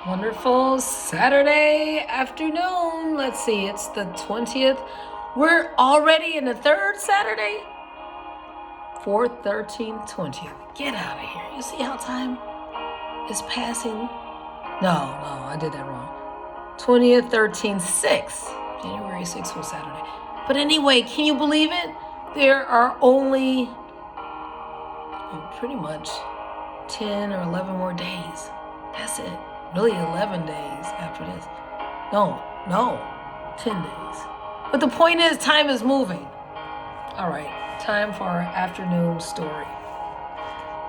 Wonderful Saturday afternoon. Let's see, it's the 20th. We're already in the third Saturday. 4th, 13th, 20th. Get out of here. You see how time is passing? No, I did that wrong. 20th, 13th, 6th. January 6th was Saturday. But anyway, can you believe it? There are only pretty much 10 or 11 more days. That's it. Really 11 days after this. No, 10 days. But the point is, time is moving. All right, time for our afternoon story.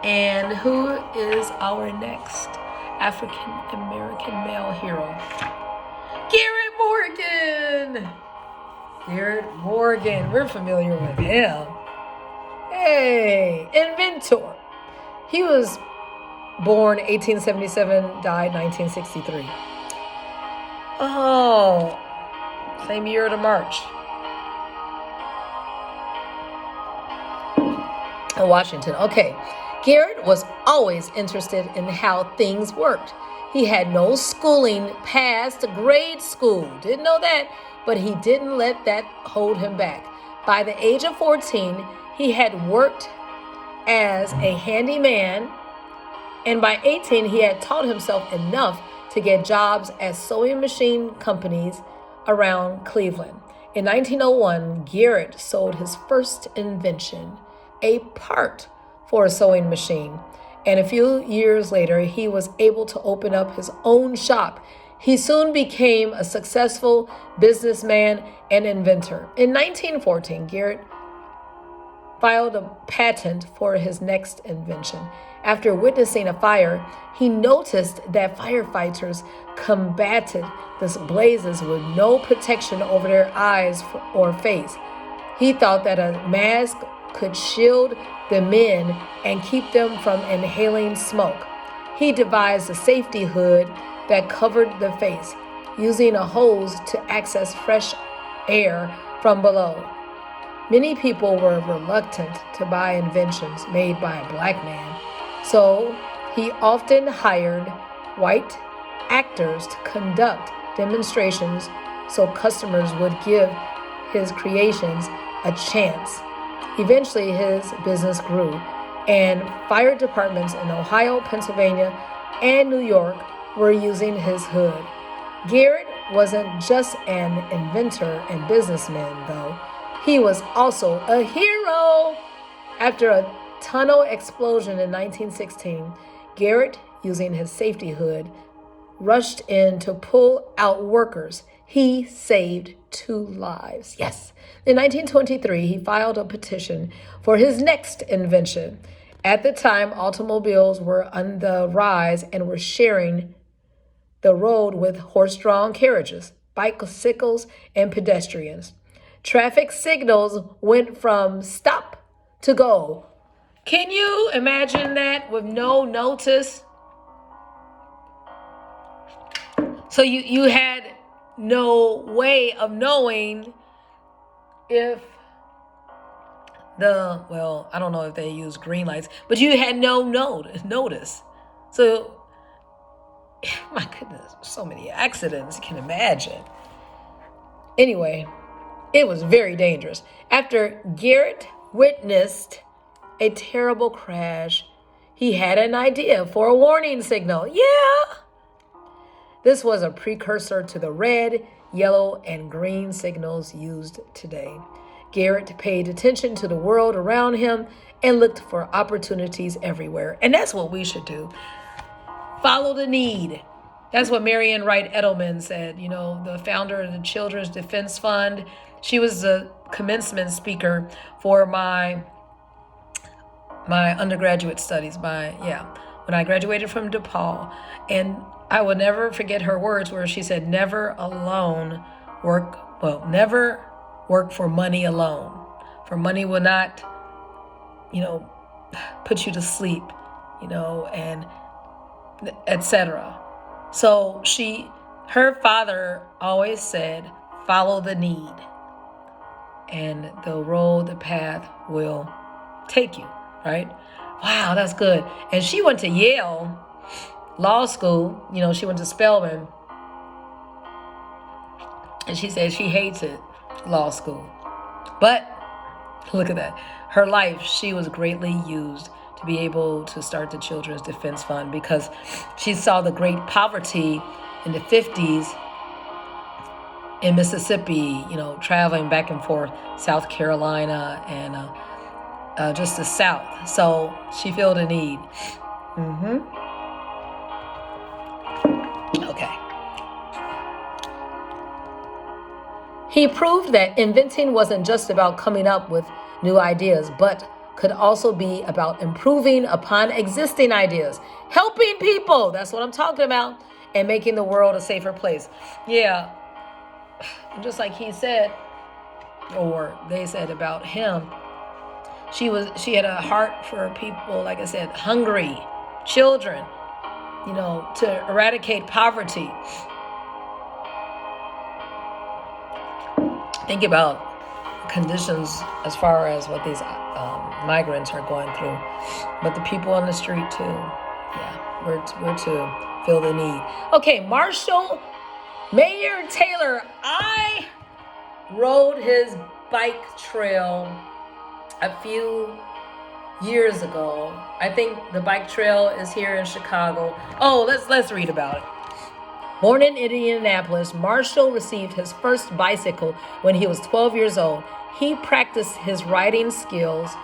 And who is our next African-American male hero? Garrett Morgan. Garrett Morgan, we're familiar with him. Hey, inventor. He was born 1877, died 1963. Oh, same year to March. In Washington. Okay. Garrett was always interested in how things worked. He had no schooling past grade school. Didn't know that, but he didn't let that hold him back. By the age of 14, he had worked as a handyman, and by 18, he had taught himself enough to get jobs at sewing machine companies around Cleveland. In 1901, Garrett sold his first invention, a part for a sewing machine. And a few years later, he was able to open up his own shop. He soon became a successful businessman and inventor. In 1914, Garrett filed a patent for his next invention. After witnessing a fire, he noticed that firefighters combated the blazes with no protection over their eyes or face. He thought that a mask could shield the men and keep them from inhaling smoke. He devised a safety hood that covered the face, using a hose to access fresh air from below. Many people were reluctant to buy inventions made by a black man, so he often hired white actors to conduct demonstrations so customers would give his creations a chance. Eventually, his business grew, and fire departments in Ohio, Pennsylvania, and New York were using his hood. Garrett wasn't just an inventor and businessman, though. He was also a hero. After a tunnel explosion in 1916, Garrett, using his safety hood, rushed in to pull out workers. He saved 2 lives. Yes. In 1923, he filed a petition for his next invention. At the time, automobiles were on the rise and were sharing the road with horse-drawn carriages, bicycles, and pedestrians. Traffic signals went from stop to go. Can you imagine that with no notice? So you had no way of knowing if I don't know if they use green lights, but you had no notice. So, my goodness, so many accidents, you can imagine. Anyway, it was very dangerous. After Garrett witnessed a terrible crash, he had an idea for a warning signal. Yeah. This was a precursor to the red, yellow, and green signals used today. Garrett paid attention to the world around him and looked for opportunities everywhere. And that's what we should do. Follow the need. That's what Marian Wright Edelman said, the founder of the Children's Defense Fund. She was the commencement speaker for my undergraduate studies, when I graduated from DePaul. And I will never forget her words where she said, never work for money alone. For money will not, put you to sleep, and etc. So her father always said, follow the need, and the path will take you, right? Wow, that's good. And she went to Yale law school. She went to Spelman. And she said she hates it, law school. But look at that. Her life, she was greatly used to be able to start the Children's Defense Fund because she saw the great poverty in the 50s in Mississippi, traveling back and forth, South Carolina and just the South. So she felt a need. Okay. He proved that inventing wasn't just about coming up with new ideas, but could also be about improving upon existing ideas, helping people, that's what I'm talking about, and making the world a safer place. Yeah, just like he said, or they said about him, she had a heart for people, like I said, hungry children, to eradicate poverty. Think about conditions as far as what these migrants are going through, but the people on the street too. Yeah, we're to feel the need. Okay, Marshall Mayer Taylor. I rode his bike trail a few years ago. I think the bike trail is here in Chicago. Oh, let's read about it. Born in Indianapolis, Marshall received his first bicycle when he was 12 years old. He practiced his riding skills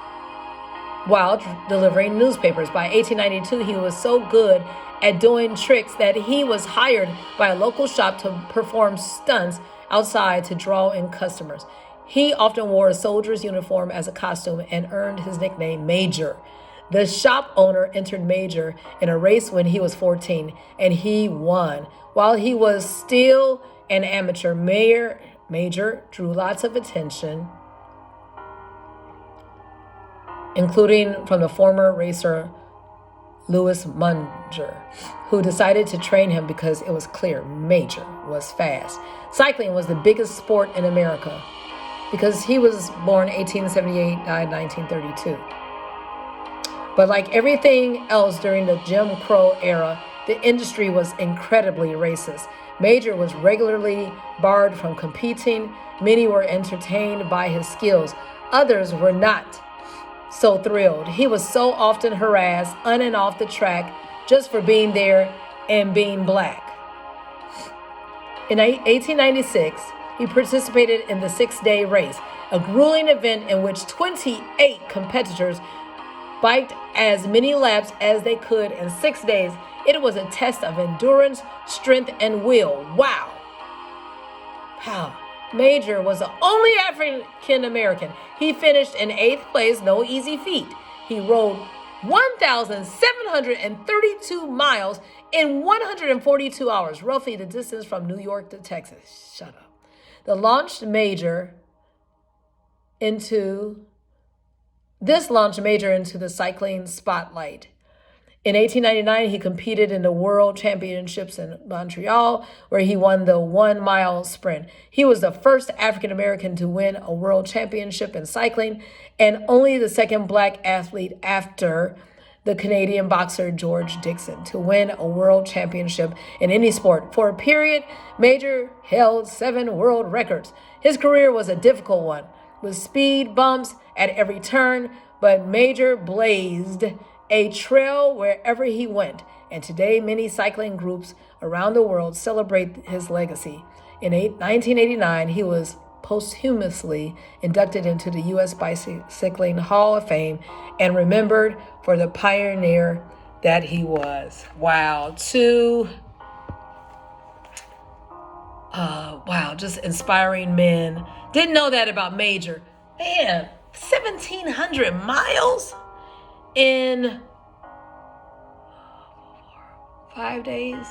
while delivering newspapers. By 1892, he was so good at doing tricks that he was hired by a local shop to perform stunts outside to draw in customers. He often wore a soldier's uniform as a costume and earned his nickname Major. The shop owner entered Major in a race when he was 14, and he won. While he was still an amateur, Major drew lots of attention, including from the former racer Louis Munger, who decided to train him because it was clear Major was fast. Cycling was the biggest sport in America because he was born 1878, died 1932. But like everything else during the Jim Crow era, the industry was incredibly racist. Major was regularly barred from competing. Many were entertained by his skills. Others were not so thrilled. He was so often harassed on and off the track just for being there and being black. In 1896, he participated in the 6-day race, a grueling event in which 28 competitors biked as many laps as they could in 6 days. It was a test of endurance, strength, and will. Wow. Major was the only African American. He finished in 8th place, no easy feat. He rode 1,732 miles in 142 hours, roughly the distance from New York to Texas. Shut up. This launched Major into the cycling spotlight. In 1899, he competed in the World Championships in Montreal, where he won the 1-mile sprint. He was the first African American to win a world championship in cycling and only the second black athlete after the Canadian boxer George Dixon to win a world championship in any sport. For a period, Major held 7 world records. His career was a difficult one, with speed bumps at every turn, but Major blazed a trail wherever he went, and today many cycling groups around the world celebrate his legacy. In 1989, he was posthumously inducted into the U.S. Bicycling Hall of Fame and remembered for the pioneer that he was. Wow, just inspiring men. Didn't know that about Major. Man, 1,700 miles in 5 days.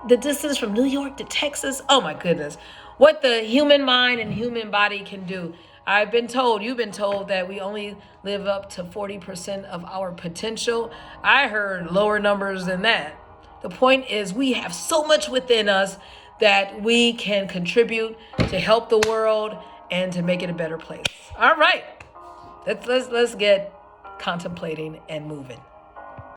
The distance from New York to Texas. Oh my goodness. What the human mind and human body can do. You've been told that we only live up to 40% of our potential. I heard lower numbers than that. The point is we have so much within us that we can contribute to help the world and to make it a better place. All right. Let's get contemplating and moving.